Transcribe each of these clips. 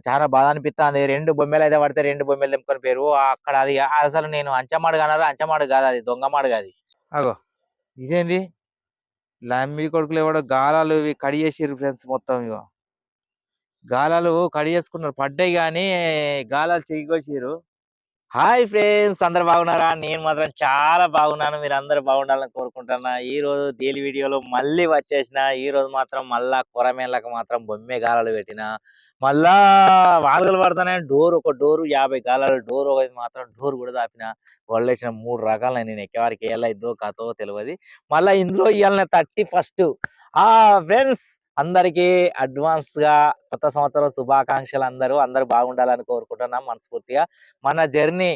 చాలా బాధ అనిపిస్తుంది. 2 బొమ్మెలు అయితే పడితే 2 బొమ్మెలు తెంపుకొని పోయారు. అక్కడ అది అసలు నేను అంచమాడుగు అన్నారు. అంచమాడుగు కాదు, అది దొంగ మాడుగు అది. అగో ఇదేంది, లమ్మి కొడుకులు ఎవడో గాలాలు ఇవి కడిగేసిర్రు ఫ్రెండ్స్. మొత్తం ఇగో గాలాలు కడిగేసుకున్నారు, పడ్డాయి కానీ గాలాలు చిగికొచ్చిర్రు. హాయ్ ఫ్రెండ్స్, అందరు బాగున్నారా? నేను మాత్రం చాలా బాగున్నాను. మీరు అందరు బాగుండాలని కోరుకుంటున్నా. ఈ రోజు డైలీ వీడియోలో మళ్ళీ వచ్చేసిన. ఈ రోజు మాత్రం మళ్ళా కొరమేళ్ళకు మాత్రం బొమ్మే గాలాలు పెట్టిన. మళ్ళా వాల్గలు పడతానే ఒక డోరు 50 గాలాలు, డోర్ ఒకటి మాత్రం డోర్ కూడా దాపిన. వదిలేసిన 3 రకాలు. నేను ఎక్కేవారికి ఎలా ఇద్దో కథో తెలియదు. మళ్ళీ ఇందులో ఇవాళ 31st. ఫ్రెండ్స్, అందరికీ అడ్వాన్స్ గా కొత్త సంవత్సరం శుభాకాంక్షలు. అందరూ బాగుండాలని కోరుకుంటున్నాం మనస్ఫూర్తిగా. మన జర్నీ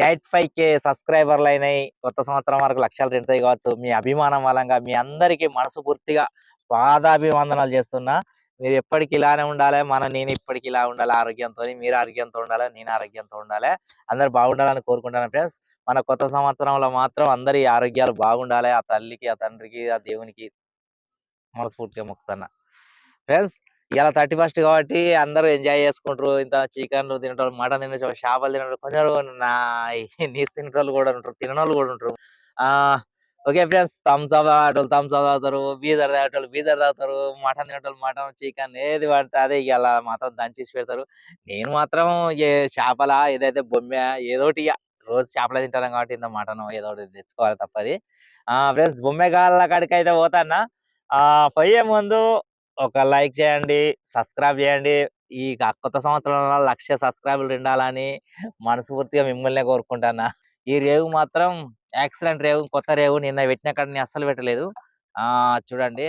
85K సబ్స్క్రైబర్లు అయినాయి. కొత్త సంవత్సరం వరకు లక్షలు తింటాయి కావచ్చు. మీ అభిమానం వలంగా మీ అందరికీ మనస్ఫూర్తిగా పాదాభివందనాలు చేస్తున్నా. మీరు ఎప్పటికి ఇలానే ఉండాలి. నేను ఇప్పటికి ఇలా ఉండాలి ఆరోగ్యంతో. మీరు ఆరోగ్యంతో ఉండాలి, నేను ఆరోగ్యంతో ఉండాలి. అందరు బాగుండాలని కోరుకుంటాను ఫ్రెండ్స్. మన కొత్త సంవత్సరంలో మాత్రం అందరి ఆరోగ్యాలు బాగుండాలి. ఆ తల్లికి, ఆ తండ్రికి, ఆ దేవునికి మనస్ఫూర్తిగా మొక్కుతున్నా ఫ్రెండ్స్. ఇలా 31st కాబట్టి అందరూ ఎంజాయ్ చేసుకుంటారు. ఇంత చికెన్లు తినేటోళ్ళు, మటన్ తినేటోళ్ళు, చేపలు తినేటోళ్ళు, కొందరు నీసు తినేటోళ్ళు కూడా ఉంటారు, తిననోళ్ళు కూడా ఉంటారు. ఓకే ఫ్రెండ్స్, థమ్స్ అప్ తాగేటోళ్ళు థమ్స్ అప్ తాగుతారు, బీదర్ తాగేటోళ్ళు బీదర్ తాగుతారు, మటన్ తినేటోళ్ళు మటన్, చికెన్ ఏది పడితే అదే ఇలా మాత్రం దంచేసి పెడతారు. నేను మాత్రం చేపల ఏదైతే బొమ్మె ఏదోటి రోజు చేపలు తింటాను కాబట్టి ఇంత మటన్ ఏదో ఒకటి తెచ్చుకోవాలి తప్పది. ఫ్రెండ్స్, బొమ్మె కాళ్ళ కాడికి అయితే పోతాన్నా. పోయే ముందు ఒక లైక్ చేయండి, సబ్స్క్రైబ్ చేయండి. ఈ కొత్త సంవత్సరంలో 1,00,000 సబ్స్క్రైబర్లు ఉండాలని మనస్ఫూర్తిగా మిమ్మల్నే కోరుకుంటానా. ఈ రేవు మాత్రం ఎక్సలెంట్ రేవు, కొత్త రేవు. నిన్న పెట్టిన కాడ అస్సలు పెట్టలేదు. చూడండి,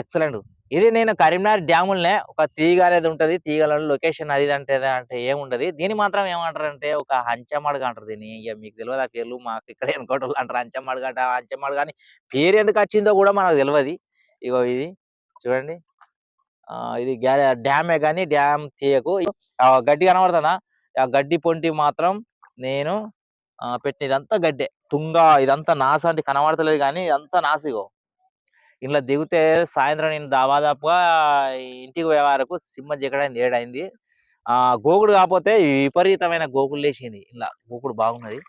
ఎక్సలెంట్. ఇది నేను కరీంనగర్ డ్యాములనే ఒక తీగ అనేది ఉంటది. తీగల లొకేషన్ అది అంటే ఏముండదు. దీన్ని మాత్రం ఏమంటారు అంటే ఒక హంచమడుగు అంటారు దీన్ని. ఇక మీకు తెలియదు ఆ పేర్లు, మాకు ఇక్కడ ఎనుకోటోళ్ళు అంటారు హంచమడుగట, హంచమడుగు అని. పేరు ఎందుకు వచ్చిందో కూడా మనకు తెలియదు. ఇగో ఇది చూడండి, ఇది డ్యామే కానీ డ్యామ్ తీయకు. గడ్డి కనబడుతుందా? ఆ గడ్డి పొంటి మాత్రం నేను పెట్టిన ఇదంతా గడ్డే తుంగ. ఇదంతా నాసు అంటే కనబడతలేదు కానీ ఇదంతా నాసిగో. ఇలా దిగితే సాయంత్రం నేను దాదాపుగా ఇంటికి పోయే వరకు సింహ జిగడైంది, ఏడైంది. గోకుడు కాకపోతే విపరీతమైన గోకులు లేచింది. ఇలా గోకుడు బాగున్నది.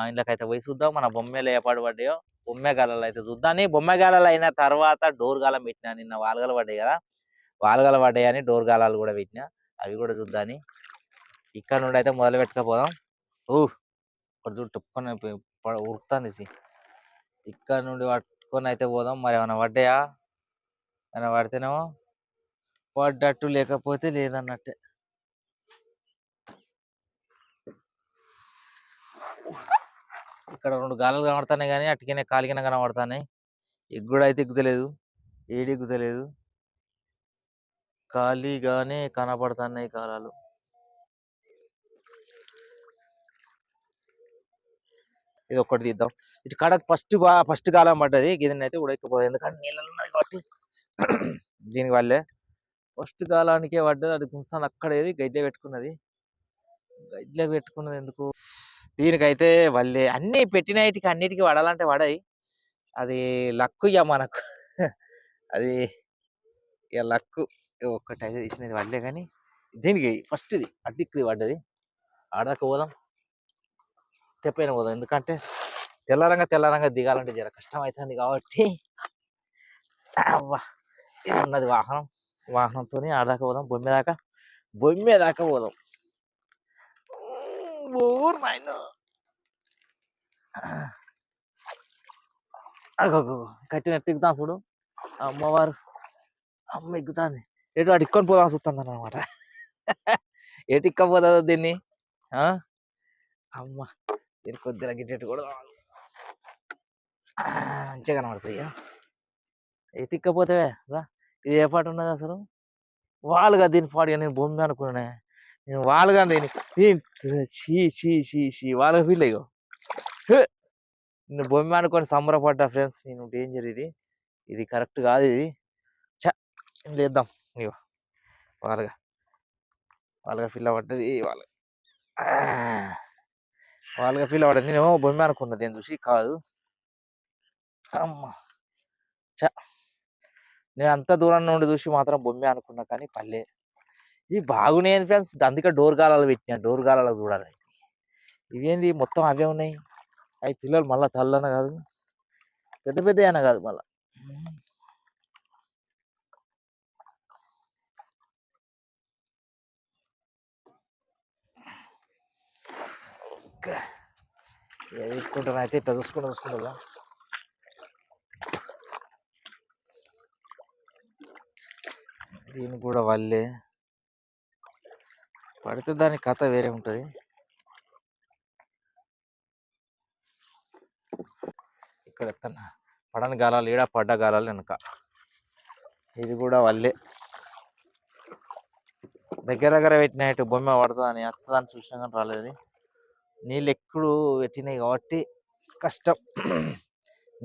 ఇందులోకైతే పోయి చూద్దాం మన బొమ్మలు ఏపాటు పడ్డాయో. బొమ్మె గాలలు అయితే చూద్దాని. బొమ్మె గాలలు అయిన తర్వాత డోర్ గాలం పెట్టినా. నిన్న వాల్గలు పడ్డాయి కదా, వాల్గలు పడ్డాయని డోర్ గాలాలు కూడా పెట్టినా. అవి కూడా చూద్దాని. ఇక్కడ నుండి అయితే మొదలు పెట్టుకపోదాం. ఇక్కడ చూడు టుప్పని ఉరుకుతాంది. ఇక్కడ నుండి పట్టుకొని అయితే పోదాం. మరి ఏమైనా పడ్డాయా? ఏమైనా పడితేనేమో పడ్డట్టు, లేకపోతే లేదన్నట్టే. ఇక్కడ 2 గాలాలు కనబడుతున్నాయి కానీ అటుకనే కాలికిన కనబడుతున్నాయి. ఎగ్గుడు అయితే ఎగ్గుతలేదు, ఏడి ఎగ్గుతలేదు. ఖాళీగానే కనబడుతున్నాయి గాలాలు. ఇది ఒక్కటి తీద్దాం. ఇటు కడకు ఫస్ట్ గాలం పడ్డది. గిన్నె అయితే ఉడకపోదు, ఎందుకంటే నీళ్ళలో ఉన్నది కాబట్టి. దీని వల్లే ఫస్ట్ గాలానికే పడ్డది. అది గుంస్తాను అక్కడేది గడ్డ పెట్టుకున్నది. గడ్డ పెట్టుకున్నది ఎందుకు? దీనికైతే వల్లే అన్ని పెట్టినటికి అన్నిటికీ పడాలంటే పడాయి. అది లక్కు ఇక మనకు. అది ఇక లక్కు. ఒక్కటైతే తీసినది వల్లే కానీ దీనికి ఫస్ట్ ఇది అడ్డిక్కి పడ్డది. ఆడదాకా పోదాం, తెప్పైన పోదాం. ఎందుకంటే తెల్లారంగా దిగాలంటే జర కష్టం అవుతుంది కాబట్టి. ఉన్నది వాహనంతో ఆడదాకా పోదాం. బొమ్మె దాకా పోదాం. కట్టిన ఎక్కుతాను చూడు అమ్మవారు. అమ్మ ఎక్కుతాంది. ఎటు అటు ఇక్కొని పోదాం చూస్తుంది అనమాట. ఎటు ఇక్కపోతుందో దీన్ని. అమ్మ దీన్ని కొద్దిగా గిట్టెట్టు కూడా మంచిగా కనబడుతుంది. ఎటు ఇక్కపోతే రా. ఇది ఏ పాట ఉన్నది అసలు? వాళ్ళుగా దీని పాడుగా. నేను బొమ్మ అనుకున్నానే. నేను వాళ్ళుగా వాళ్ళ ఫీల్ అయ్యో. నేను బొమ్మ అనుకొని సంబరపడ్డా ఫ్రెండ్స్. నేను డేంజర్. ఇది కరెక్ట్ కాదు. ఇది చేద్దాం. ఇగో వాళ్ళగా ఫీల్ అవ్వడ్డది. వాళ్ళగా ఫీల్ అవ్వడది. నేను బొమ్మ అనుకున్నా దీన్ని చూసి, కాదు. అమ్మ నేను అంత దూరం నుండి చూసి మాత్రం బొమ్మే అనుకున్నా కానీ పల్లె. ఇవి బాగున్నాయి ఫ్రెండ్స్, అందుకే డోర్ గాలాలు పెట్టినా, డోర్ గాలాలు చూడాలి. ఇవేంది మొత్తం అవే ఉన్నాయి. అవి పిల్లలు మళ్ళా తల్లన కాదు, పెద్ద పెద్ద అయినా కాదు మళ్ళా. వేసుకుంటాను అయితే ఇట్లా చూసుకుంటా. దీన్ని కూడా వల్లే పడితే దాని కథ వేరే ఉంటుంది. ఇక్కడ పడని గాలాలు ఈడ, పడ్డ గాలాలు వెనక. ఇది కూడా వల్లే దగ్గర దగ్గర పెట్టినట్టు బొమ్మ పడుతుందని వస్తుందని చూసినా కానీ రాలేదు. నీళ్ళు ఎక్కువ పెట్టినాయి కాబట్టి కష్టం.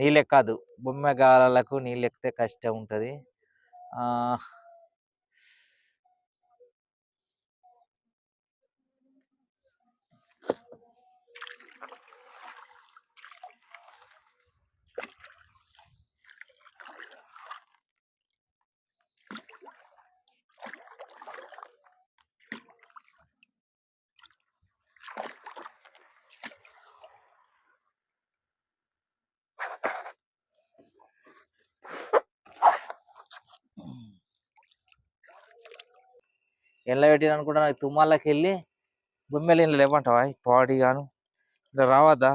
నీళ్ళు ఎక్కదు బొమ్మ గాలాలకు, నీళ్ళు ఎక్కితే కష్టం ఉంటుంది. ఎండ పెట్టిన అనుకుంటా, తుమ్మాలకి వెళ్ళి బొమ్మెలు ఇంట్లో లేవంటావా పాడి గాను ఇలా రావద్దా?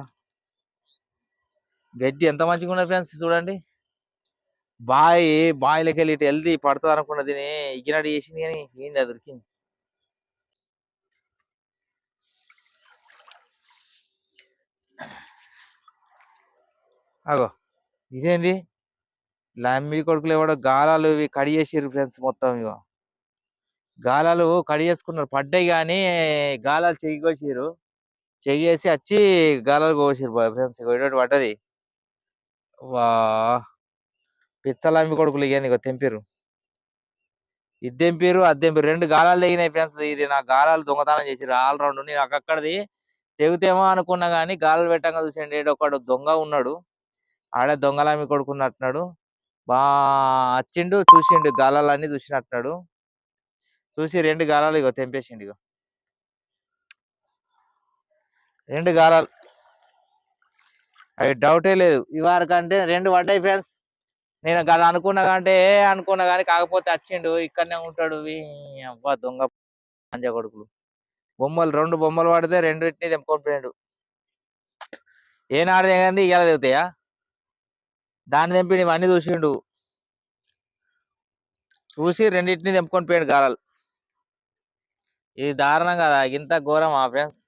గడ్డి ఎంత మంచిగా ఉన్నది ఫ్రెండ్స్ చూడండి. బాయిలకి వెళ్ళి ఇటు వెళ్తే పడుతుంది అనుకున్న దీని ఇగినట్టు చేసింది కానీ ఏంది అది దొరికింది. అగో ఇదేంది లాంబి కొడుకులు ఎవడో గాలాలు ఇవి కడిగేసిర్రు ఫ్రెండ్స్. మొత్తం ఇగో గాలాలు కడిగేసుకున్నారు, పడ్డాయి కానీ గాలాలు చెయ్యికోసిర్రు. చెయ్యేసి వచ్చి గాలాలు కోసిర్రు ఫ్రెండ్స్. ఇగో పడ్డది. వా పిచ్చలాంబి కొడుకులు ఇక ఇగో తెంపిర్రు. ఇది తెంపిర్రు, అది తెంపిర్రు, రెండు గాలాలు తెగినాయి ఫ్రెండ్స్. ఇది నా గాలాలు దొంగతనం చేసిర్రు ఆల్ రౌండ్. నేను అక్కడిది తెగుతేమో అనుకున్నా కానీ గాలాలు పెట్టంగా చూసండి ఒకడు దొంగ ఉన్నాడు. ఆడే దొంగలాంబి కొడుకున్నట్టున్నాడు. వచ్చిండు చూసిండు గాలాలన్నీ చూసినట్టున్నాడు. చూసి రెండు గాలాలు ఇగో తెంపేసిండు. ఇగో రెండు గాలాలు, అవి డౌటే లేదు. ఇవరకంటే రెండు పడ్డాయి ఫ్రెండ్స్. నేను గది అనుకున్నా కానీ కాకపోతే వచ్చిండు, ఇక్కడనే ఉంటాడు. అబ్బా దొంగ పంజా కొడుకులు. రెండు బొమ్మలు పడితే రెండింటిని తెంపుకొని పోయాడు. ఏనాడు తెగంది ఇవాళ తెగుతాయా? దాన్ని తెంపి ఇవన్నీ చూసిండు, చూసి రెండింటిని తెంపుకొని పోయాడు గాలాలు. ఇది దారుణం కదా, ఇంత ఘోరమా ఫ్రెండ్స్?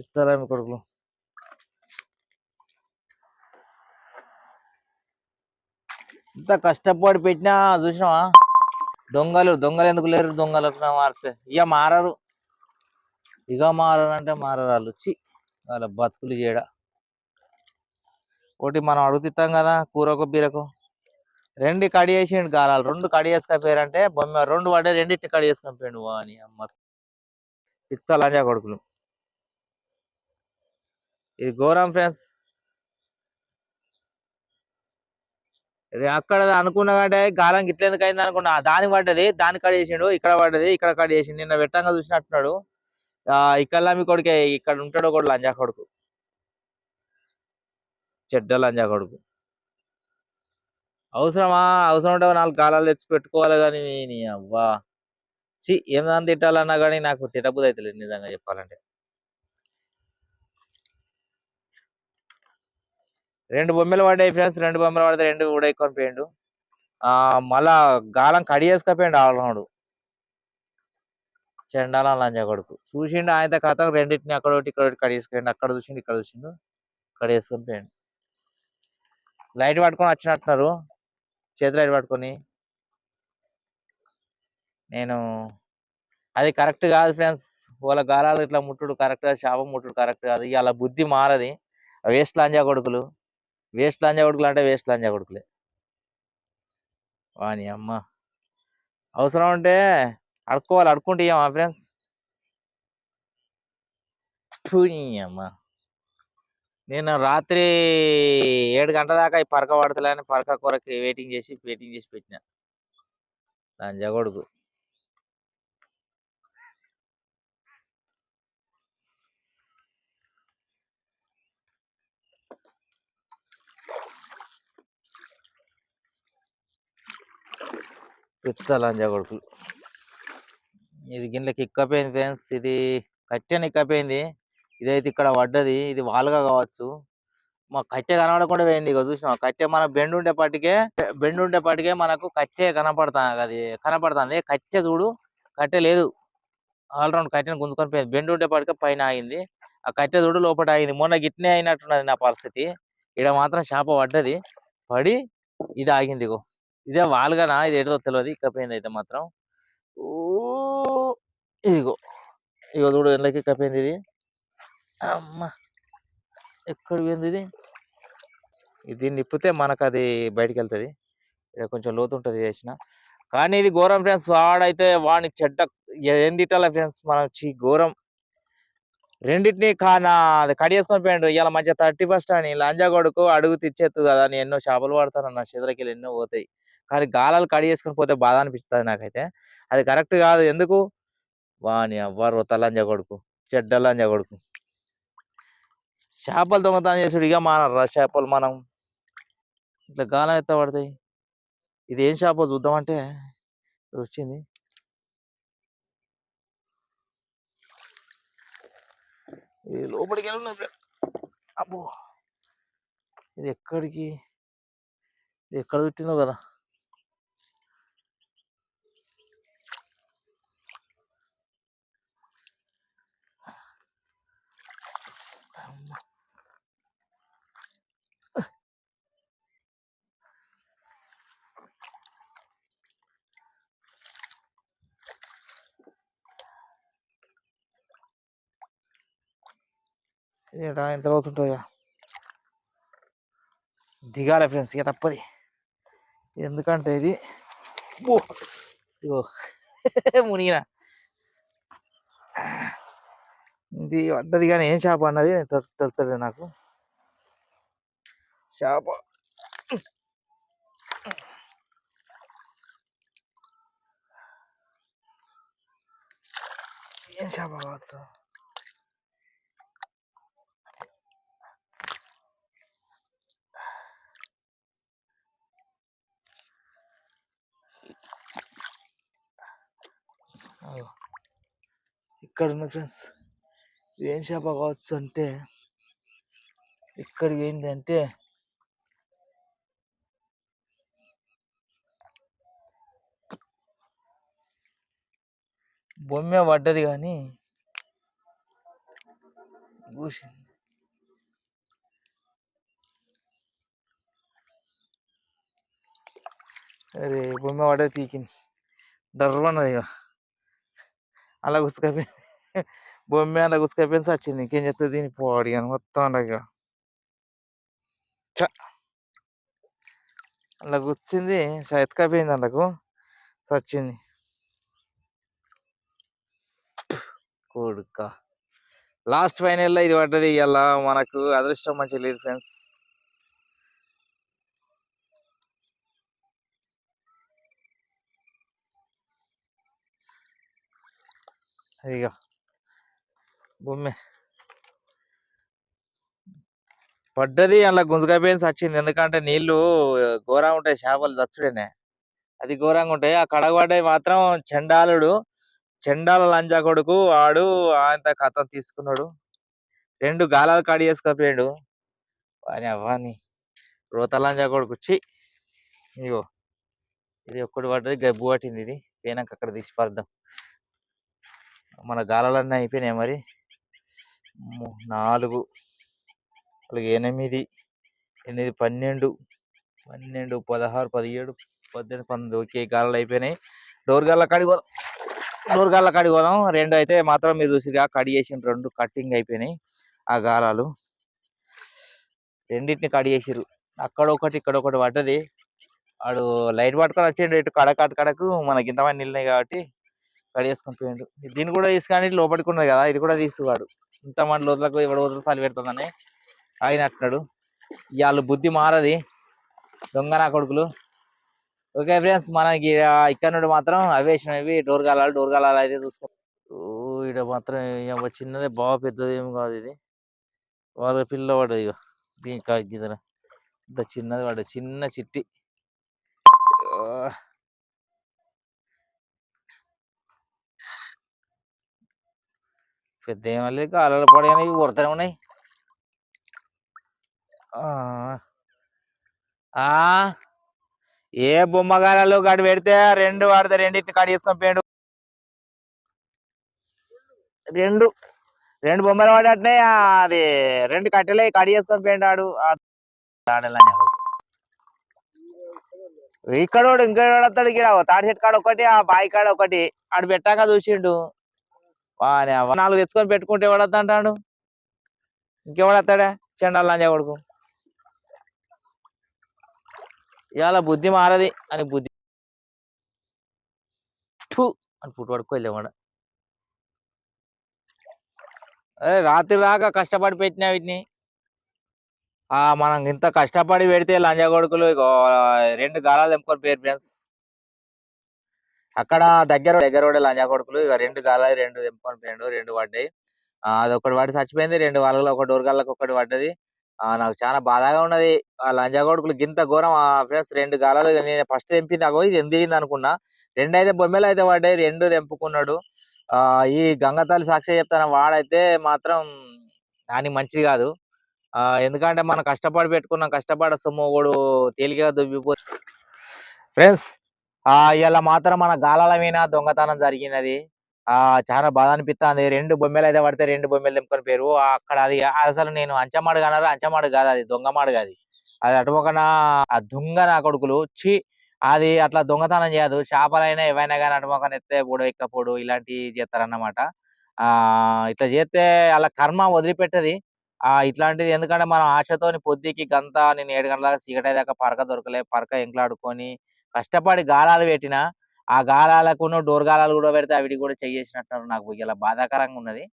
ఇస్తారా మీ కొడుకులు? ఇంత కష్టపడి పెట్టినా చూసినావా? దొంగలు ఎందుకు లేరు? దొంగలకు మారితే ఇక మారరు. మారనంటే మారరు వాళ్ళు. వాళ్ళ బతుకులు చేయడా. ఒకటి మనం అడుగుతాం కదా కూరకు బీరకు, రెండు కడిగేసిండు గాలాలు. రెండు కడిగేసుకపోయారంటే బొమ్మ రెండు పడ్డే, రెండింటిని కడిగేసుకపోయాడు. అని అమ్మ పిచ్చలంజా కొడుకులు. ఇది ఘోరం ఫ్రెండ్స్. అక్కడ అనుకున్నా కంటే గాలం గిట్లేందుకు అయింది అనుకున్నా. దానికి పడ్డది, దాన్ని కడిగేసిండు. ఇక్కడ పడ్డది, ఇక్కడ కడిగేసిండు. నిన్న వెట్టంగా చూసినట్టున్నాడు. ఇక్కడ మీ కొడుకే ఇక్కడ ఉంటాడు కూడా లంజా కొడుకు, చెడ్డ లంజా కొడుకు. అవసరమా? అవసరం ఉంటే 4 గాలాలు తెచ్చి పెట్టుకోవాలి కానీ నీ అవ్వా ఏమన్నా తిట్టాలన్నా కానీ నాకు తిట్టబుద్ధి అవుతలేదు నిజంగా చెప్పాలంటే. రెండు బొమ్మలు పడ్డాయి ఫ్రెండ్స్. రెండు బొమ్మలు పడితే రెండు కూడా ఎక్కువ పోయిండు. మళ్ళా గాలం కడిగేసుకపోయిండు ఆల్రౌండ్. చెండాలం లంజా కొడుకు. చూసిండు ఆయన కథ రెండింటిని అక్కడొకటి ఇక్కడ కడిగేసుకోండి. అక్కడ చూసిండు, ఇక్కడ చూసిండు, కడిగేసుకొని పోయిండు. లైట్ పట్టుకొని వచ్చినట్టున్నారు, చేతి లైట్ పట్టుకొని. నేను అది కరెక్ట్ కాదు ఫ్రెండ్స్. వాళ్ళ గాలాలు ఇట్లా ముట్టుడు కరెక్ట్ కాదు, శాపం ముట్టుడు కరెక్ట్ కాదు. ఇవాళ బుద్ధి మారది. వేస్ట్ లంజా కొడుకులు. వేస్ట్ లంజా కొడుకులు అంటే వేస్ట్ లంజా కొడుకులే. వాని అమ్మ అవసరం ఉంటే అడుక్కోవాలి, అడుక్కుంటే ఇయ్యమా ఫ్రెండ్స్? ఫు నీ అమ్మ. నేను రాత్రి 7 గంటల దాకా ఈ పరక పడతలేని పరక కొరకి వెయిటింగ్ చేసి పెట్టిన లంజా కొడుకు. పిచ్చ లంజా కొడుకులు. ఇది గిన్నెలకి ఎక్కపోయింది ఫ్రెండ్స్. ఇది కట్టెని ఎక్కపోయింది. ఇదైతే ఇక్కడ పడ్డది. ఇది వాలుగా కావచ్చు. మా కట్టె కనబడకుండా పోయింది. ఇక చూసినా కట్టె మన బెండ్ ఉండేపాటికే మనకు కట్టె కనపడుతుంది. కట్టె చూడు, కట్టె లేదు. ఆల్రౌండ్ కట్టెని గుంజుకొని పోయింది. బెండ్ ఉండేపాటికే పైన ఆగింది. ఆ కట్టె చూడు లోపల ఆగింది. మొన్న గిట్నే అయినట్టున్నది నా పరిస్థితి. ఇక్కడ మాత్రం చేప పడ్డది. పడి ఇది ఆగింది. ఇగో ఇదే వాలుగానా ఇది ఏదో తెలియదు. ఇక్కపోయింది అయితే మాత్రం. ఓ ఇదిగో ఇగో చూడు ఎండ్లకి ఇక్కపోయింది ఇది. అమ్మ ఎక్కడ పోయింది ఇది? దీన్ని నిప్పితే మనకు అది బయటికి వెళ్తుంది. ఇక్కడ కొంచెం లోతు ఉంటుంది చేసిన. కానీ ఇది ఘోరం ఫ్రెండ్స్. వాడైతే వాడిని చెడ్డ ఏం తిట్టాల ఫ్రెండ్స్ మనం ఘోరం. రెండింటిని అది కడిగేసుకొని పోయాడు. ఇలా మంచిగా 31st అని లంజా కొడుకు అడుగు తెచ్చేత్తు కదా. నేను ఎన్నో చేపలు పడతాను నా చేతులకి వెళ్ళి ఎన్నో పోతాయి. కానీ గాలాలు కడిగేసుకొని పోతే బాధ అనిపిస్తుంది నాకైతే. అది కరెక్ట్ కాదు. ఎందుకు వాని ఎవ్వరు లంజా కొడుకు, చెడ్డ లంజా కొడుకు. చేపలు దొంగతనం చేసుడు ఇక మానరా చేపలు మనం ఇట్లా గాలం ఎత్త పడతాయి. ఇది ఏం చేప చూద్దామంటే వచ్చింది. ఇది లోపలికి వెళ్ళి అబ్బో ఇది ఎక్కడికి ఎక్కడ చుట్టిందో కదా. ఇదేంటా ఎంత అవుతుంటుందా? దిగాల ఫ్రెండ్స్ ఇక తప్పది. ఎందుకంటే ఇది ఇగో మునిగిన ఇది పడ్డది. కానీ ఏం చేప అన్నది తెలుస్తుంది నాకు. చేప ఏం చేప కావచ్చు. ఇక్కడ ఉన్న ఫ్రెండ్స్ ఏం చేప కావచ్చు అంటే ఇక్కడికి ఏంటి అంటే బొమ్మ పడ్డది కానీ కూసింది. అరే బొమ్మ పడ్డది పీకింది. డర్రన్నది ఇక అలా గుచ్చుకపోయింది. బొమ్మ అలా గుచ్చుకపోయింది వచ్చింది. ఇంకేం చెప్తుంది దీన్ని పోడి కానీ మొత్తం అలాగ అలా గుచ్చింది. ఎత్తుకపోయింది అందుకు వచ్చింది. కొడుక లాస్ట్ ఫైనల్లో ఇది పడ్డది. ఇలా మనకు అదృష్టం మంచిగా లేదు ఫ్రెండ్స్. ఇక బొమ్మె పడ్డది అలా గుంజుకపోయింది వచ్చింది. ఎందుకంటే నీళ్లు ఘోరంగా ఉంటాయి. చేపలు దచ్చుడేనే అది ఘోరంగా ఉంటాయి. ఆ కడగబడ్డవి మాత్రం చెండాల లంజా కొడుకు ఆడు అంత కథ తీసుకున్నాడు. 2 గాలాలు కాడి చేసుకపోయాడు. వాని అవ్వాని రోత లంజా కొడుకు చి. ఇగో ఇది ఒక్కటి పడ్డది. గబ్బు పట్టింది. ఇది పోయినాక అక్కడ తీసి పడదాం. మన గాలాలన్నీ అయిపోయినాయి మరి. 4 8 8 12 16 17 18 19 ఓకే గాలాలు అయిపోయినాయి. డోర్ గాళ్ళ కాడికి పోదాం. 2 అయితే మాత్రం మీరు చూసిగా కడి చేసిన 2 కట్టింగ్ అయిపోయినాయి. ఆ గాలాలు రెండింటిని కడి చేసిర్రు. అక్కడ ఒకటి ఇక్కడ ఒకటి పడ్డది. వాడు లైట్ పట్టుకొని వచ్చిండు. ఇటు కడకు మనకి ఇంతమంది నిలినాయి కాబట్టి కడి చేసుకొని పోయిండు. దీన్ని కూడా తీసుకొని లోపలికి ఉన్నది కదా ఇది కూడా తీసుకోవాడు. ఇంతమంది రోజులకు ఎవడు రోజులు పెడుతుందని ఆగినట్టున్నాడు. వాళ్ళు బుద్ధి మారది దొంగ నా కొడుకులు. ఓకే ఫ్రెండ్స్, మనకి ఇక్కడ నుండి మాత్రం అవేసినవి డోర్గాలాలు అయితే చూసుకో. ఈడ మాత్రం చిన్నదే బాగా పెద్దది ఏం కాదు ఇది. వాళ్ళ పిల్ల పడ్డది ఇక దీనికి గిదన ఇంత చిన్నది పడ్డది, చిన్న చిట్టి. పెద్ద ఏమో కాలలో పడగానే ఇవి కొడతానే ఉన్నాయి. ఏ బొమ్మగారాలు గడి పెడితే రెండు వాడితే రెండింటిని కడి చేసుకొని పోయాడు. రెండు రెండు బొమ్మలు పడటనే అది రెండు కట్టెలే కడి చేసుకొని పోయాడు. ఇక్కడ ఇంకా వస్తాడు. ఇక్కడ తాడి చెట్టు కాడ ఒకటి, ఆ బాయి కాడ ఒకటి ఆడు పెట్టాక చూసిండు. 4 తెచ్చుకొని పెట్టుకుంటే ఎవడద్దు అంటాడు. ఇంకెవడత్తాడా చెండాల లంజా కొడుకు. ఇవాళ బుద్ధి మారది అని బుద్ధి అని పుట్టు పడుకో వెళ్ళేవాడ. అరే రాత్రి రాక కష్టపడి పెట్టినా వీటిని. మనం ఇంత కష్టపడి పెడితే లంజా కొడుకులు ఇక 2 గాలాలు తెంపుకొని పేరు ఫ్రెండ్స్. అక్కడ దగ్గర లంజా కొడుకులు ఇక 2 గాలాలు 2 తెంపుకొని పోయాడు. 2 పడ్డాయి. అదొకటి పడి చచ్చిపోయింది. 2 వాళ్ళలో ఒక డోర్గాళ్ళకి ఒకటి పడ్డది. నాకు చాలా బాధగా ఉన్నది. ఆ లంజా కొడుకులు గింత ఘోరం ఫ్రెండ్స్. 2 గాలాలు నేను ఫస్ట్ తెంపి నాకు ఇది ఎందిగింది అనుకున్నా. 2 అయితే బొమ్మలు అయితే పడ్డాయి. 2 తెంపుకున్నాడు. ఈ గంగతల్లి సాక్షి చెప్తాను, వాడైతే మాత్రం దానికి మంచిది కాదు. ఎందుకంటే మనం కష్టపడి పెట్టుకున్నాం, కష్టపడ సొమ్ము కూడా తేలికగా దుబ్బిపో. ఫ్రెండ్స్, ఇలా మాత్రం మన గాలాల మీద దొంగతనం జరిగినది. చాలా బాధ అనిపిస్తుంది. 2 బొమ్మలు అయితే పడితే 2 బొమ్మలు తెంపుకొని పేరు. అక్కడ అది అసలు నేను అంచమాడు కన్నారు, అంచమాడు కాదు అది దొంగమాడు కాదు. అది అటుపక్కన ఆ దొంగ నా కొడుకులు చి అది అట్లా దొంగతనం చేయదు. చేపలైనా ఏవైనా కానీ అటుపక్కన ఎత్తే పొడు ఎక్కపోడు ఇలాంటివి చేస్తారన్నమాట. ఇట్లా చేస్తే అలా కర్మ వదిలిపెట్టది. ఇట్లాంటిది ఎందుకంటే మనం ఆశతోని పొద్దుకి గంతా నేను 7 గంటల దాకా చీకటి దాకా పరక దొరకలే, పరక ఎంకలాడుకొని కష్టపడి గాలాలు పెట్టిన ఆ గాలాలకు డోర్ గాలాలు కూడా పెడితే అవిటి కూడా చేసినట్టు నాకు ఇలా బాధాకరంగా ఉన్నది.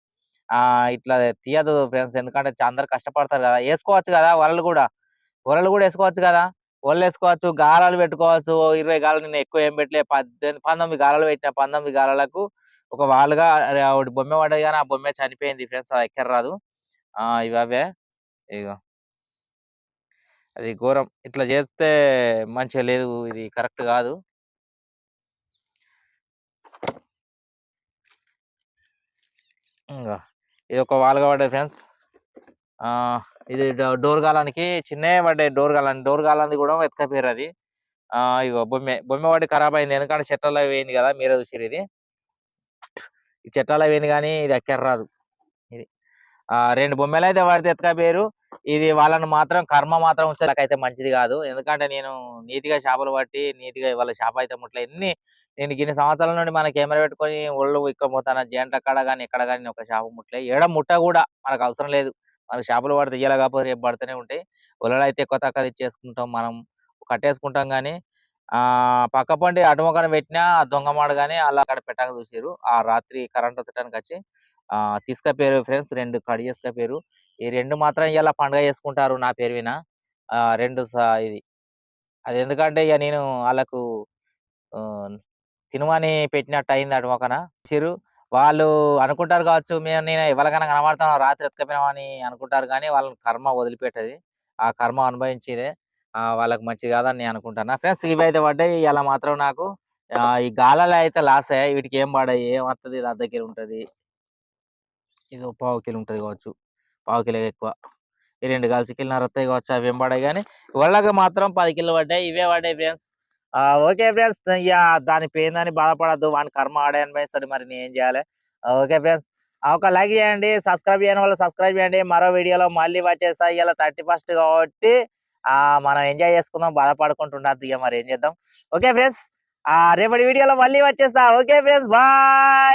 ఇట్లా తీయదు ఫ్రెండ్స్. ఎందుకంటే అందరు కష్టపడతారు కదా, వేసుకోవచ్చు కదా వలలు కూడా వేసుకోవచ్చు కదా. వలలు వేసుకోవచ్చు, గాలాలు పెట్టుకోవచ్చు. 20 గాలాలు నేను ఎక్కువ ఏం పెట్టలే, 19 గాలాలు పెట్టిన. 19 గాలాలకు ఒక వాలుగా ఒకటి బొమ్మ పడ్డది కానీ ఆ బొమ్మ చనిపోయింది ఫ్రెండ్స్. అది ఎక్కర రాదు. ఇవి అవే ఇగో అది ఘోరం. ఇట్లా చేస్తే మంచిగా లేదు, ఇది కరెక్ట్ కాదు. ఇది ఒక వాలుగా పడ్డది ఫ్రెండ్స్. ఇది డోర్ గాలానికి చిన్నవి పడ్డాయి. డోర్ గాలాన్ని కూడా ఎత్తుకపోయారు అది. ఇగో బొమ్మ పడి ఖరాబ్ అయింది. ఎందుకంటే చెట్లలో వేయింది కదా, మీరే చూసారు. ఇది ఈ చెట్లలో వేయింది కానీ ఇది ఎక్కర రాదు. ఇది 2 బొమ్మలు అయితే పడితే ఎత్తుకపోయారు. ఇది వాళ్ళని మాత్రం కర్మ మాత్రం ఉంచడానికైతే మంచిది కాదు. ఎందుకంటే నేను నీతిగా చేపలు పట్టి నీతిగా వాళ్ళ చేప అయితే ముట్ల నేను ఇన్ని సంవత్సరాల నుండి మన కెమెరా పెట్టుకొని ఒళ్ళు ఇక్కపోతాను. జంట కాడ కానీ ఎక్కడ కానీ ఒక చేప ముట్లే, ఏడ ముట్ట కూడా మనకు అవసరం లేదు. మనకు చేపలు పడితే ఇయ్యాల కాకపోతే రేపు పడుతూనే ఉంటాయి. ఒళ్ళలో అయితే కొత్త కథ ఇచ్చేసుకుంటాం, మనం కట్టేసుకుంటాం. కానీ పక్క పండి అటుమొక్కన పెట్టినా దొంగమాడు కానీ అలా అక్కడ పెట్టక చూసారు. ఆ రాత్రి కరెంట్ వచ్చటానికి వచ్చి తీసుకపోయారు ఫ్రెండ్స్. 2 కడి చేసుకపోయారు. ఈ 2 మాత్రం ఇలా పండుగ చేసుకుంటారు నా పేరు విన. 2 ఇది అది ఎందుకంటే ఇక నేను వాళ్ళకు తినమని పెట్టినట్టు అయింది. అటుమొక్కన చిరు వాళ్ళు అనుకుంటారు కావచ్చు, నేను ఎవరికైనా కనబడతాను రాత్రి ఎత్తుకపోయినామని అనుకుంటారు. కానీ వాళ్ళని కర్మ వదిలిపెట్టది. ఆ కర్మ అనుభవించేదే వాళ్ళకి మంచిది కాదని నేను అనుకుంటాను ఫ్రెండ్స్. ఇవి అయితే పడ్డాయి ఇలా మాత్రం నాకు. ఈ గాలాలు అయితే లాస్ అయ్యాయి. వీటికి ఏం పడాయి, ఏమవుతుంది, నా దగ్గర ఉంటుంది. ఇది పావు కిలో ఉంటుంది కావచ్చు, పావు కిలో ఎక్కువ. ఈ 2 కలిసి కిలోన్నర వస్తాయి కావచ్చు. అవి ఏం పడాయి కానీ వాళ్ళకి మాత్రం 10 కిలో పడ్డాయి. ఇవే పడ్డాయి ఫ్రెండ్స్. ఓకే ఫ్రెండ్స్, ఇక దాని పోయిందని బాధపడద్దు. వాని కర్మ ఆడే అనిపిస్తాడు, మరి నేను ఏం చేయాలి. ఓకే ఫ్రెండ్స్, ఒక లైక్ చేయండి, సబ్స్క్రైబ్ చేయని వాళ్ళు సబ్స్క్రైబ్ చేయండి. మరో వీడియోలో మళ్ళీ వచ్చేస్తా. ఇలా 31st కాబట్టి మనం ఎంజాయ్ చేసుకుందాం, బాధపడుకుంటుండద్దు. ఇక మరి ఏం చేద్దాం. ఓకే ఫ్రెండ్స్, రేపటి వీడియోలో మళ్ళీ వచ్చేస్తా. Okay friends, bye.